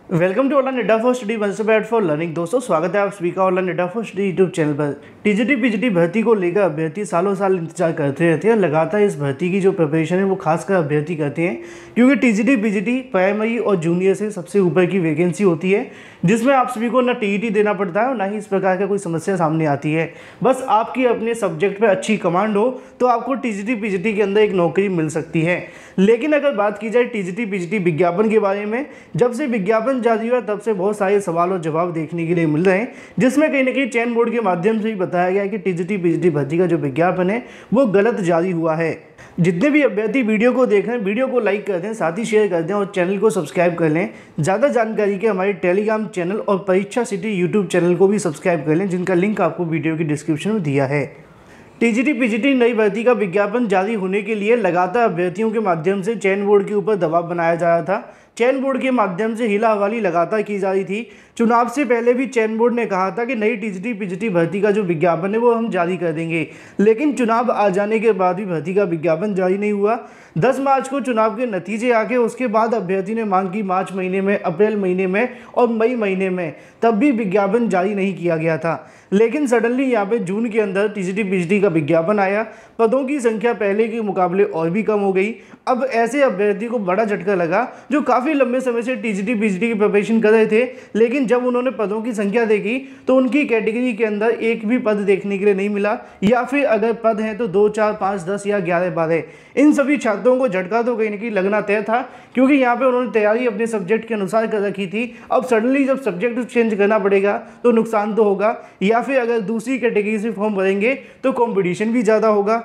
Welcome to online अड्डा for study one for learning. दोस्तों स्वागत है आप सभी का ऑनलाइन अड्डा फॉर स्टडी यूट्यूब चैनल पर। टीजीटी पीजीटी भर्ती को लेकर अभ्यर्थी सालों साल इंतजार करते रहते हैं। लगातार इस भर्ती की जो प्रिपरेशन है वो खासकर अभ्यर्थी करते हैं, क्योंकि टीजीटी पीजीटी प्राइमरी और जूनियर से सबसे ऊपर की वैकेंसी होती है, जिसमें आप सभी को ना टीईटी देना पड़ता है और ना ही इस प्रकार का कोई समस्या सामने आती है। बस आपकी अपने सब्जेक्ट पे अच्छी कमांड हो तो आपको टीजीटी पीजीटी के अंदर एक नौकरी मिल सकती है। लेकिन अगर बात की जाए टीजीटी पीजीटी विज्ञापन के बारे में, जब से विज्ञापन जारी हुआ तब से बहुत सारे सवाल और जवाब देखने के लिए मिल रहे हैं, जिसमें कहीं ना कहीं चयन बोर्ड के माध्यम से भी बताया गया है कि टीजीटी पीजीटी भर्ती का जो विज्ञापन है वो गलत जारी हुआ है। जितने भी अभ्यर्थी वीडियो को देख रहे हैं, वीडियो को लाइक कर दें, साथ ही शेयर कर दें और चैनल को सब्सक्राइब कर लें। ज़्यादा जानकारी के हमारे टेलीग्राम चैनल और परीक्षा सिटी यूट्यूब चैनल को भी सब्सक्राइब कर लें, जिनका लिंक आपको वीडियो की डिस्क्रिप्शन में दिया है। टीजीटी पीजीटी नई भर्ती का विज्ञापन जारी होने के लिए लगातार अभ्यर्थियों के माध्यम से चयन बोर्ड के ऊपर दबाव बनाया जा रहा था। चयन बोर्ड के माध्यम से हिला हवाली लगातार की जा रही थी। चुनाव से पहले भी चयन बोर्ड ने कहा था कि नई टीजीटी पीजीटी भर्ती का जो विज्ञापन है वो हम जारी कर देंगे, लेकिन चुनाव आ जाने के बाद भी भर्ती का विज्ञापन जारी नहीं हुआ। 10 मार्च को चुनाव के नतीजे आके उसके बाद अभ्यर्थी ने मांग की मार्च महीने में, अप्रैल महीने में और मई महीने में, तब भी विज्ञापन जारी नहीं किया गया था। लेकिन सडनली यहाँ पे जून के अंदर टीजीटी पीजीटी का विज्ञापन आया। पदों की संख्या पहले के मुकाबले और भी कम हो गई। अब ऐसे अभ्यर्थी को बड़ा झटका लगा जो काफ़ी लंबे समय से टीजीटी पीजीटी की प्रिपरेशन कर रहे थे, लेकिन जब उन्होंने पदों की संख्या देखी तो उनकी कैटेगरी के अंदर एक भी पद देखने के लिए नहीं मिला, या फिर अगर पद हैं तो 2, 4, 5, 10 या 11, 12। इन सभी छात्रों को झटका तो कहीं ना कहीं लगना तय था, क्योंकि यहाँ पे उन्होंने तैयारी अपने सब्जेक्ट के अनुसार कर रखी थी। अब सडनली जब सब्जेक्ट चेंज करना पड़ेगा तो नुकसान तो होगा, या फिर अगर दूसरी कैटेगरी से फॉर्म भरेंगे तो कंपटीशन भी ज़्यादा होगा,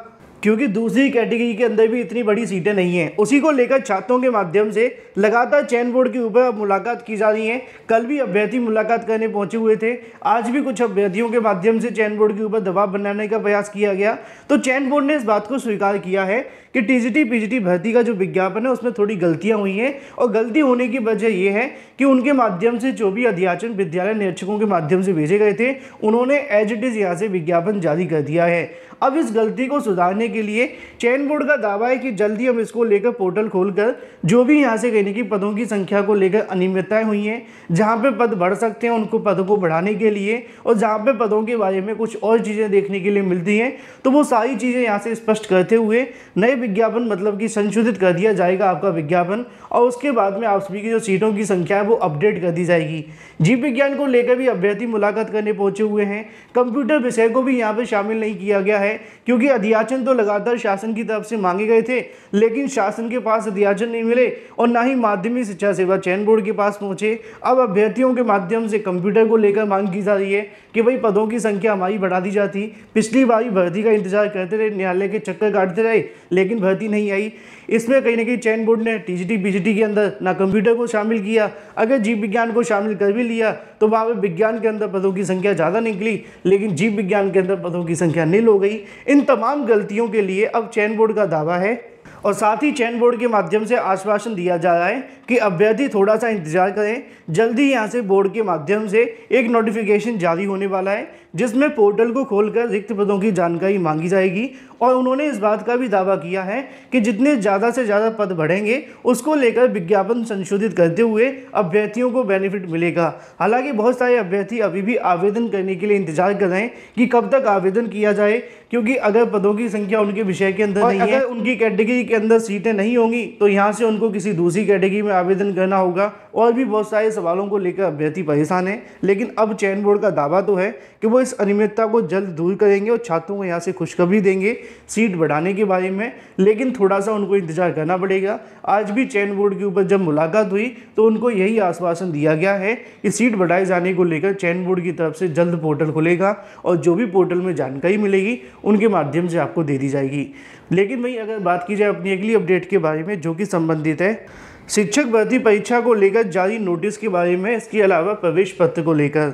क्योंकि दूसरी कैटेगरी के अंदर भी इतनी बड़ी सीटें नहीं हैं। उसी को लेकर छात्रों के माध्यम से लगातार चयन बोर्ड के ऊपर मुलाकात की जा रही है। कल भी अभ्यर्थी मुलाकात करने पहुंचे हुए थे। आज भी कुछ अभ्यर्थियों के माध्यम से चयन बोर्ड के ऊपर दबाव बनाने का प्रयास किया गया, तो चयन बोर्ड ने इस बात को स्वीकार किया है कि टीजीटी पीजीटी भर्ती का जो विज्ञापन है उसमें थोड़ी गलतियां हुई हैं, और गलती होने की वजह यह है कि उनके माध्यम से जो भी अध्याचन विद्यालय निरीक्षकों के माध्यम से भेजे गए थे, उन्होंने एज इट इज़ यहाँ से विज्ञापन जारी कर दिया है। अब इस गलती को सुधारने के लिए चयन बोर्ड का दावा है कि जल्दी हम इसको लेकर पोर्टल खोलकर जो भी यहाँ से कहने की पदों की संख्या को लेकर अनियमितताएं हुई हैं, जहाँ पे पद बढ़ सकते हैं उनको पदों को बढ़ाने के लिए, और जहाँ पे पदों के बारे में कुछ और चीज़ें देखने के लिए मिलती हैं, तो वो सारी चीज़ें यहाँ से स्पष्ट करते हुए नए विज्ञापन मतलब कि संशोधित कर दिया जाएगा आपका विज्ञापन, और उसके बाद में आप सभी की जो सीटों की संख्या है वो अपडेट कर दी जाएगी। जीव विज्ञान को लेकर भी अभ्यर्थी मुलाकात करने पहुंचे हुए हैं। कंप्यूटर विषय को भी यहाँ पे शामिल नहीं किया गया है, क्योंकि अध्याचन तो लगातार शासन की तरफ से मांगे गए थे, लेकिन शासन के पास अध्याचन नहीं मिले और ना ही माध्यमिक शिक्षा सेवा चयन बोर्ड के पास पहुंचे। अब अभ्यर्थियों के माध्यम से कंप्यूटर को लेकर मांग की जा रही है कि भाई पदों की संख्या हमारी बढ़ा दी जाती। पिछली बार भर्ती का इंतजार करते रहे, न्यायालय के चक्कर काटते रहे, लेकिन भर्ती नहीं आई। इसमें कहीं ना कहीं चयन बोर्ड ने टीजीटी पीजीटी के अंदर ना कंप्यूटर को शामिल किया। अगर जीव विज्ञान को शामिल कर भी लिया तो वहाँ पे विज्ञान के अंदर पदों की संख्या ज़्यादा निकली, लेकिन जीव विज्ञान के अंदर पदों की संख्या नील हो गई। इन तमाम गलतियों के लिए अब चयन बोर्ड का दावा है, और साथ ही चयन बोर्ड के माध्यम से आश्वासन दिया जा रहा है कि अभ्यर्थी थोड़ा सा इंतजार करें। जल्दी यहाँ से बोर्ड के माध्यम से एक नोटिफिकेशन जारी होने वाला है, जिसमें पोर्टल को खोलकर रिक्त पदों की जानकारी मांगी जाएगी। और उन्होंने इस बात का भी दावा किया है कि जितने ज़्यादा से ज़्यादा पद बढ़ेंगे उसको लेकर विज्ञापन संशोधित करते हुए अभ्यर्थियों को बेनिफिट मिलेगा। हालांकि बहुत सारे अभ्यर्थी अभी भी आवेदन करने के लिए इंतजार कर रहे हैं कि कब तक आवेदन किया जाए, क्योंकि अगर पदों की संख्या उनके विषय के अंदर नहीं है, उनकी कैटेगरी के अंदर सीटें नहीं होंगी, तो यहाँ से उनको किसी दूसरी कैटेगरी में आवेदन करना होगा। और भी बहुत सारे सवालों को लेकर अभ्यर्थी परेशान हैं, लेकिन अब चयन बोर्ड का दावा तो है कि वो इस अनियमितता को जल्द दूर करेंगे और छात्रों को यहाँ से खुशखबरी देंगे सीट बढ़ाने के बारे में, लेकिन थोड़ा सा उनको इंतजार करना पड़ेगा। आज भी चयन बोर्ड के ऊपर जब मुलाकात हुई तो उनको यही आश्वासन दिया गया है कि सीट बढ़ाए जाने को लेकर चयन बोर्ड की तरफ से जल्द पोर्टल खुलेगा, और जो भी पोर्टल में जानकारी मिलेगी उनके माध्यम से आपको दे दी जाएगी। लेकिन भाई अगर बात की जाए अपनी अगली अपडेट के बारे में, जो कि संबंधित है शिक्षक भर्ती परीक्षा को लेकर जारी नोटिस के बारे में, इसके अलावा प्रवेश पत्र को लेकर,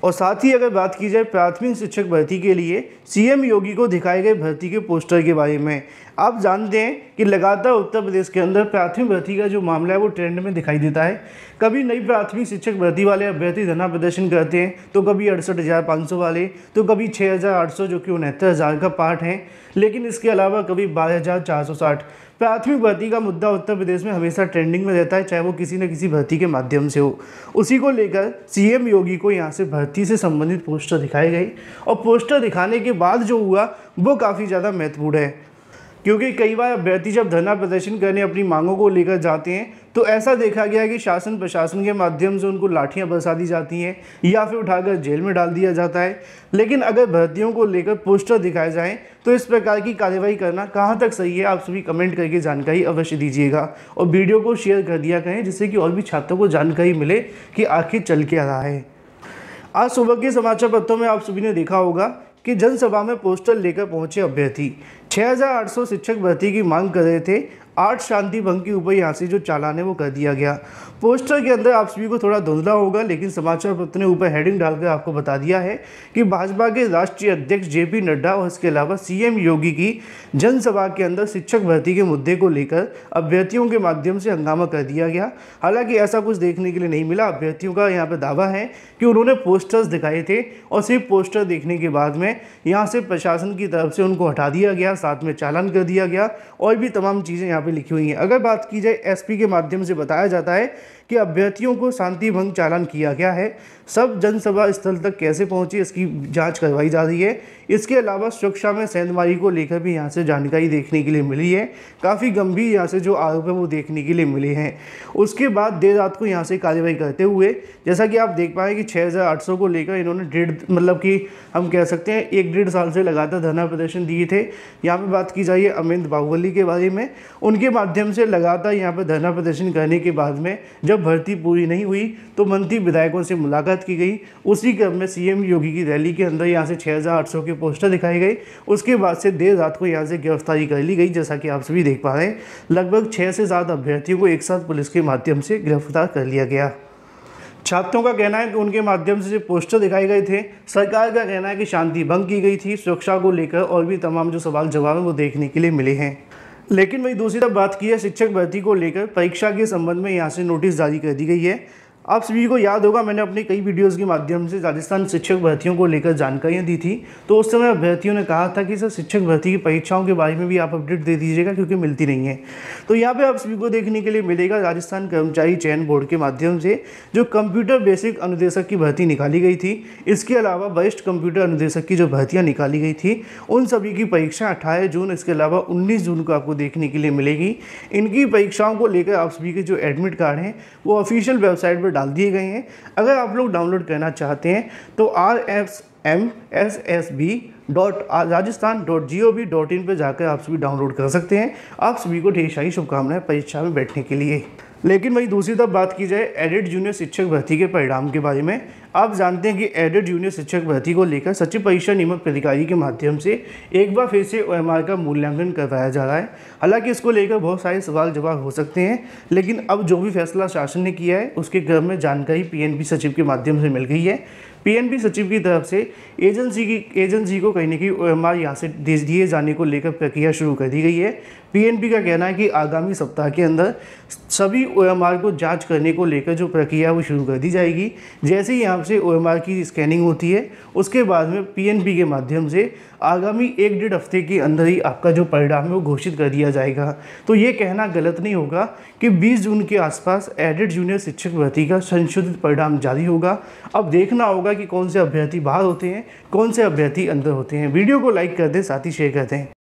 और साथ ही अगर बात की जाए प्राथमिक शिक्षक भर्ती के लिए सीएम योगी को दिखाए गए भर्ती के पोस्टर के बारे में। आप जानते हैं कि लगातार उत्तर प्रदेश के अंदर प्राथमिक भर्ती का जो मामला है वो ट्रेंड में दिखाई देता है। कभी नई प्राथमिक शिक्षक भर्ती वाले अभ्यर्थी धरना प्रदर्शन करते हैं, तो कभी 68,500 वाले, तो कभी 6,800 जो कि 69,000 का पार्ट है, लेकिन इसके अलावा कभी 12,460। प्राथमिक भर्ती का मुद्दा उत्तर प्रदेश में हमेशा ट्रेंडिंग में रहता है, चाहे वो किसी न किसी भर्ती के माध्यम से हो। उसी को लेकर सीएम योगी को यहाँ से भर्ती से संबंधित पोस्टर दिखाए गए, और पोस्टर दिखाने के बाद जो हुआ वो काफ़ी ज़्यादा महत्वपूर्ण है, क्योंकि कई बार अभ्यर्थी जब धरना प्रदर्शन करने अपनी मांगों को लेकर जाते हैं तो ऐसा देखा गया है कि शासन प्रशासन के माध्यम से उनको लाठियां बरसा दी जाती हैं या फिर उठाकर जेल में डाल दिया जाता है। लेकिन अगर भर्तियों को लेकर पोस्टर दिखाए जाएं तो इस प्रकार की कार्रवाई करना कहां तक सही है, आप सभी कमेंट करके जानकारी अवश्य दीजिएगा और वीडियो को शेयर कर दिया करें, जिससे कि और भी छात्रों को जानकारी मिले कि आखिर चल क्या रहा है। आज सुबह के समाचार पत्रों में आप सभी ने देखा होगा कि जनसभा में पोस्टर लेकर पहुंचे अभ्यर्थी 6,800 शिक्षक भर्ती की मांग कर रहे थे। 8 शांति भंग के ऊपर यहाँ से जो चालान है वो कर दिया गया। पोस्टर के अंदर आप सभी को थोड़ा धुंधला होगा, लेकिन समाचार पत्र ने ऊपर हेडिंग डालकर आपको बता दिया है कि भाजपा के राष्ट्रीय अध्यक्ष जेपी नड्डा और इसके अलावा सीएम योगी की जनसभा के अंदर शिक्षक भर्ती के मुद्दे को लेकर अभ्यर्थियों के माध्यम से हंगामा कर दिया गया। हालांकि ऐसा कुछ देखने के लिए नहीं मिला। अभ्यर्थियों का यहाँ पर दावा है कि उन्होंने पोस्टर्स दिखाए थे और सिर्फ पोस्टर देखने के बाद में यहाँ से प्रशासन की तरफ से उनको हटा दिया गया, साथ में चालान कर दिया गया और भी तमाम चीज़ें यहाँ पे लिखी हुई हैं। अगर बात की जाए एसपी के माध्यम से बताया जाता है कि अभ्यर्थियों को शांति भंग चालान किया गया है। सब जनसभा स्थल तक कैसे पहुंची इसकी जांच करवाई जा रही है। इसके अलावा सुरक्षा में सेंधमारी को लेकर भी यहाँ से जानकारी देखने के लिए मिली है। काफ़ी गंभीर यहाँ से जो आरोप है वो देखने के लिए मिले हैं। उसके बाद देर रात को यहाँ से कार्रवाई करते हुए जैसा कि आप देख पाए कि 6,800 को लेकर इन्होंने मतलब कि हम कह सकते हैं 1-1.5 साल से लगातार धरना प्रदर्शन दिए थे। यहाँ पर बात की जाए अमित बाहुबली के बारे में, उनके माध्यम से लगातार यहाँ पर धरना प्रदर्शन करने के बाद में जब भर्ती पूरी नहीं हुई तो मंत्री विधायकों से मुलाकात की गई। उसी क्रम में सीएम योगी की रैली के अंदर यहाँ से 6,800 के पोस्टर दिखाए गए। उसके बाद से देर रात को यहाँ से गिरफ्तारी कर ली गई। जैसा कि आप सभी देख पा रहे हैं, लगभग 6 से 7 अभ्यर्थियों को एक साथ पुलिस के माध्यम से गिरफ्तार कर लिया गया। छात्रों का कहना है कि उनके माध्यम से जो पोस्टर दिखाए गए थे, सरकार का कहना है कि शांति भंग की गई थी। सुरक्षा को लेकर और भी तमाम जो सवाल जवाब है वो देखने के लिए मिले हैं। लेकिन वही दूसरी तरफ बात की है शिक्षक भर्ती को लेकर परीक्षा के संबंध में यहाँ से नोटिस जारी कर दी गई है। आप सभी को याद होगा मैंने अपनी कई वीडियोस के माध्यम से राजस्थान शिक्षक भर्तियों को लेकर जानकारियां दी थी, तो उस समय अभ्यर्थियों ने कहा था कि सर शिक्षक भर्ती की परीक्षाओं के बारे में भी आप अपडेट दे दीजिएगा क्योंकि मिलती नहीं है। तो यहाँ पे आप सभी को देखने के लिए मिलेगा राजस्थान कर्मचारी चयन बोर्ड के माध्यम से जो कंप्यूटर बेसिक अनुदेशक की भर्ती निकाली गई थी, इसके अलावा वरिष्ठ कंप्यूटर अनुदेशक की जो भर्तियाँ निकाली गई थी उन सभी की परीक्षा 18 जून इसके अलावा 19 जून को आपको देखने के लिए मिलेगी। इनकी परीक्षाओं को लेकर आप सभी के जो एडमिट कार्ड हैं वो ऑफिशियल वेबसाइट पर डाल दिए गए हैं। अगर आप लोग डाउनलोड करना चाहते हैं तो rfmssb.rajasthan.gov.in पर जाकर आप सभी डाउनलोड कर सकते हैं। आप सभी को ढेर सारी शुभकामनाएं परीक्षा में बैठने के लिए। लेकिन वही दूसरी तरफ बात की जाए एडेड जूनियर शिक्षक भर्ती के परिणाम के बारे में, आप जानते हैं कि एडेड जूनियर शिक्षक भर्ती को लेकर सचिव परीक्षा नियामक प्राधिकारी के माध्यम से एक बार फिर से OMR का मूल्यांकन करवाया जा रहा है। हालांकि इसको लेकर बहुत सारे सवाल जवाब हो सकते हैं, लेकिन अब जो भी फैसला शासन ने किया है उसके क्रम में जानकारी PNP सचिव के माध्यम से मिल गई है। PNP सचिव की तरफ से एजेंसी को कहीं न कहीं OMR यहाँ से दिए जाने को लेकर प्रक्रिया शुरू कर दी गई है। PNP का कहना है कि आगामी सप्ताह के अंदर सभी OMR को जांच करने को लेकर जो प्रक्रिया है वो शुरू कर दी जाएगी। जैसे ही यहाँ से OMR की स्कैनिंग होती है उसके बाद में PNP के माध्यम से आगामी 1-1.5 हफ्ते के अंदर ही आपका जो परिणाम है वो घोषित कर दिया जाएगा। तो ये कहना गलत नहीं होगा कि 20 जून के आसपास एडेड जूनियर शिक्षक भर्ती का संशोधित परिणाम जारी होगा। अब देखना होगा कि कौन से अभ्यर्थी बाहर होते हैं, कौन से अभ्यर्थी अंदर होते हैं। वीडियो को लाइक कर दें, साथ ही शेयर कर दें।